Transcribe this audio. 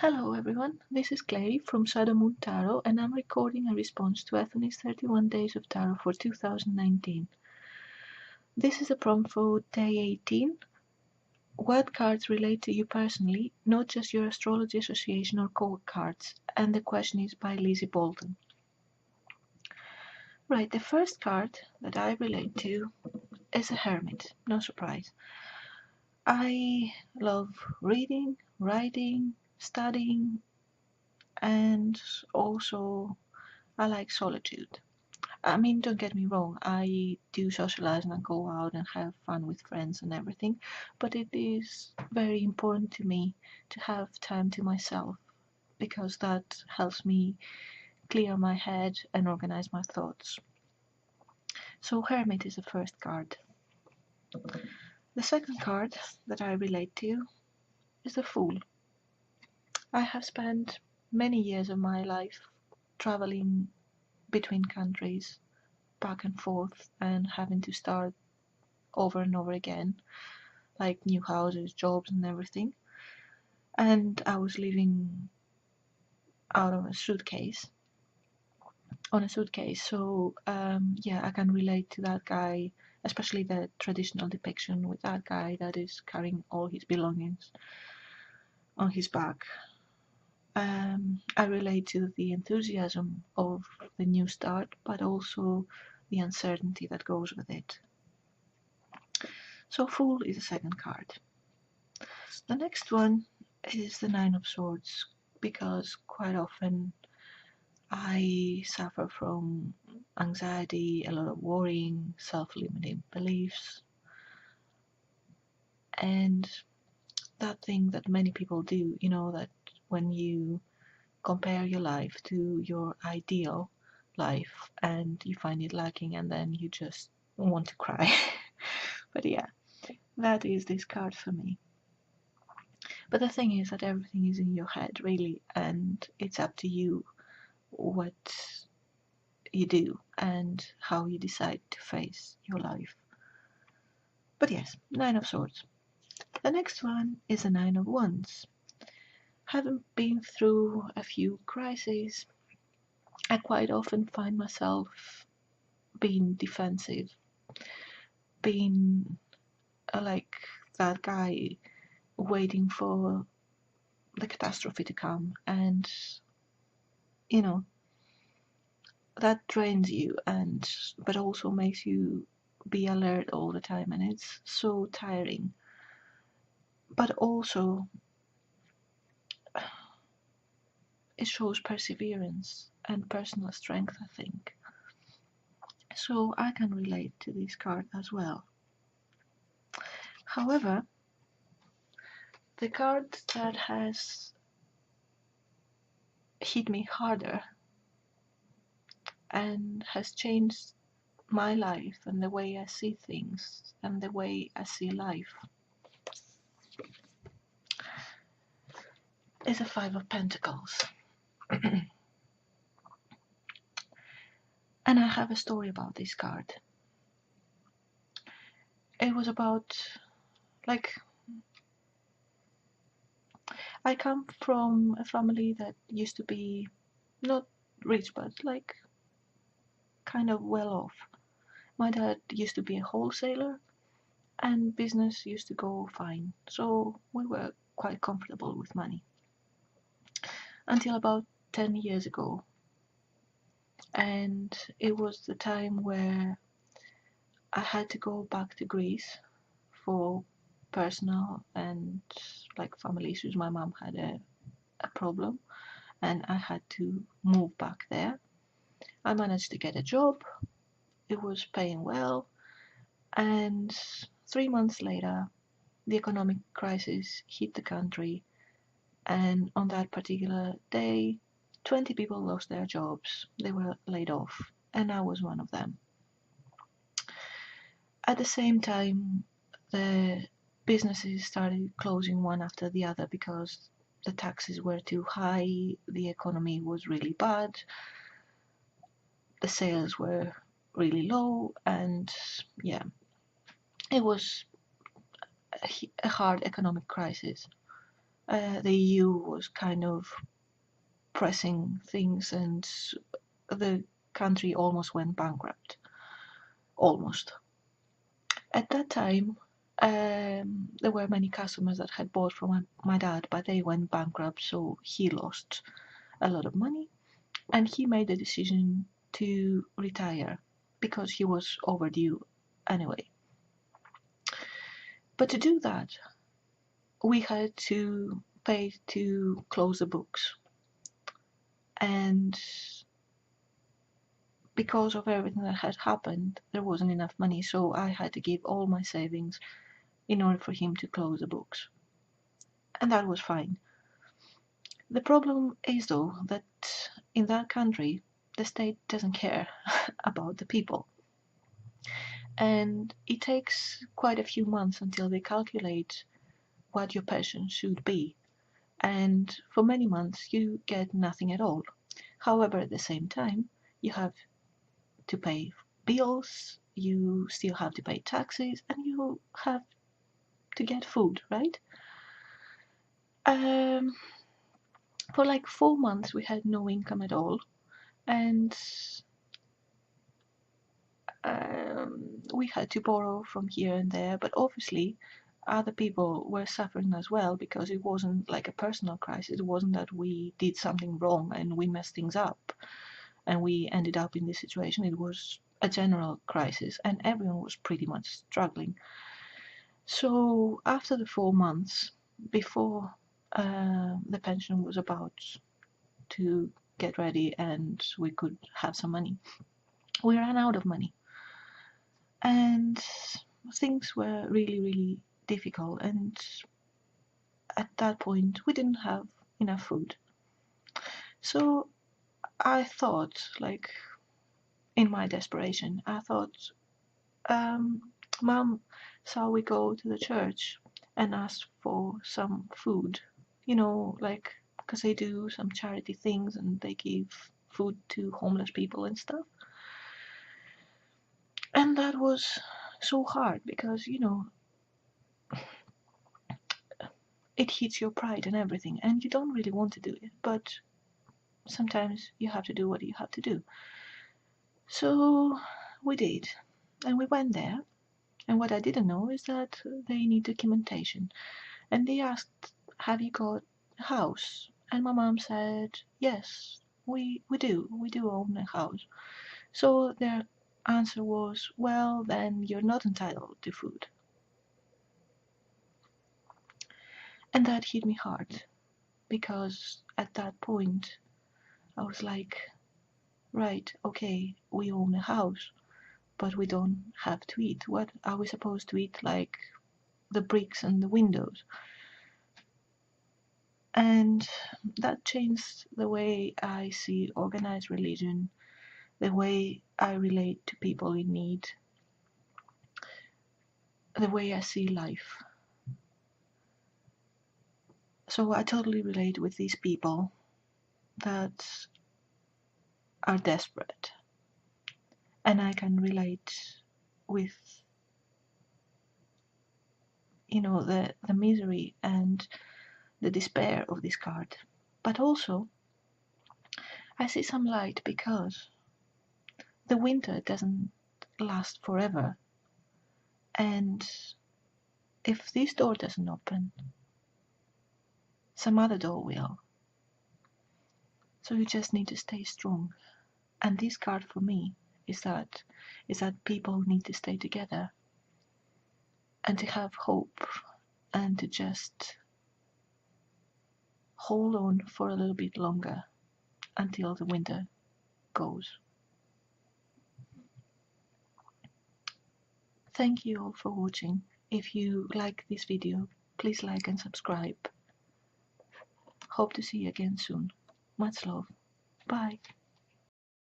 Hello everyone, this is Clary from Shadow Moon Tarot and I'm recording a response to Anthony's 31 Days of Tarot for 2019. This is a prompt for day 18. What cards relate to you personally, not just your astrology association or code cards? And the question is by Lizzie Bolton. Right, the first card that I relate to is a hermit, no surprise. I love reading, writing, studying, and also I like solitude. I mean, don't get me wrong, I do socialize and go out and have fun with friends and everything, but it is very important to me to have time to myself because that helps me clear my head and organize my thoughts. So, Hermit is the first card. The second card that I relate to is the Fool. I have spent many years of my life traveling between countries, back and forth, and having to start over and over again, like new houses, jobs, and everything. And I was living out of a suitcase, on a suitcase. So yeah, I can relate to that guy, especially the traditional depiction with that guy that is carrying all his belongings on his back. I relate to the enthusiasm of the new start, but also the uncertainty that goes with it. So Fool is the second card. The next one is the Nine of Swords, because quite often I suffer from anxiety, a lot of worrying, self-limiting beliefs, and that thing that many people do, that when you compare your life to your ideal life and you find it lacking and then you just want to cry. But yeah, that is this card for me. But the thing is that everything is in your head, really, and it's up to you what you do and how you decide to face your life. But yes, Nine of Swords. The next one is the Nine of Wands. Having been through a few crises, I quite often find myself being defensive, being like that guy waiting for the catastrophe to come, and you know that drains you, and but also makes you be alert all the time, and it's so tiring. But also it shows perseverance and personal strength, I think. So I can relate to this card as well. However, the card that has hit me harder and has changed my life and the way I see things and the way I see life is a Five of Pentacles. And I have a story about this card. It was about, like, I come from a family that used to be not rich, but like kind of well off. My dad used to be a wholesaler and business used to go fine, so we were quite comfortable with money. Until about 10 years ago, and it was the time where I had to go back to Greece for personal and like family issues. My mom had a problem and I had to move back there. I managed to get a job, it was paying well, and 3 months later, the economic crisis hit the country, and on that particular day, 20 people lost their jobs. They were laid off, and I was one of them. At the same time, the businesses started closing one after the other because the taxes were too high, the economy was really bad, the sales were really low, and yeah, it was a hard economic crisis. the EU was kind of pressing things, and the country almost went bankrupt. Almost. At that time, there were many customers that had bought from my dad, but they went bankrupt, so he lost a lot of money, and he made the decision to retire because he was overdue anyway. But to do that, we had to pay to close the books. And because of everything that had happened, there wasn't enough money, so I had to give all my savings in order for him to close the books. And that was fine. The problem is, though, that in that country, the state doesn't care about the people. And it takes quite a few months until they calculate what your pension should be. And for many months, you get nothing at all. However, at the same time, you have to pay bills, you still have to pay taxes, and you have to get food, right? For like 4 months, we had no income at all, and we had to borrow from here and there, but obviously other people were suffering as well, because it wasn't like a personal crisis. It wasn't that we did something wrong and we messed things up and we ended up in this situation. It was a general crisis and everyone was pretty much struggling. So after the 4 months, before the pension was about to get ready and we could have some money, we ran out of money. And things were really difficult, and at that point we didn't have enough food. So I thought, like, in my desperation, I thought, Mom, shall we go to the church and ask for some food? You know, like, because they do some charity things and they give food to homeless people and stuff. And that was so hard because, you know, it hits your pride and everything, and you don't really want to do it, but sometimes you have to do what you have to do. So we did, and we went there, and what I didn't know is that they need documentation, and they asked, have you got a house? And my mom said, yes, we do own a house. So their answer was, well, then you're not entitled to food. And that hit me hard, because at that point I was like, right, okay, we own a house, but we don't have to eat. What are we supposed to eat? Like the bricks and the windows? And that changed the way I see organized religion, the way I relate to people in need, the way I see life. So I totally relate with these people that are desperate. And I can relate with, you know, the misery and the despair of this card. But also, I see some light, because the winter doesn't last forever. And if this door doesn't open, some other door will. So you just need to stay strong. And this card for me is that people need to stay together and to have hope and to just hold on for a little bit longer until the winter goes. Thank you all for watching. If you like this video, please like and subscribe. Hope to see you again soon. Much love. Bye.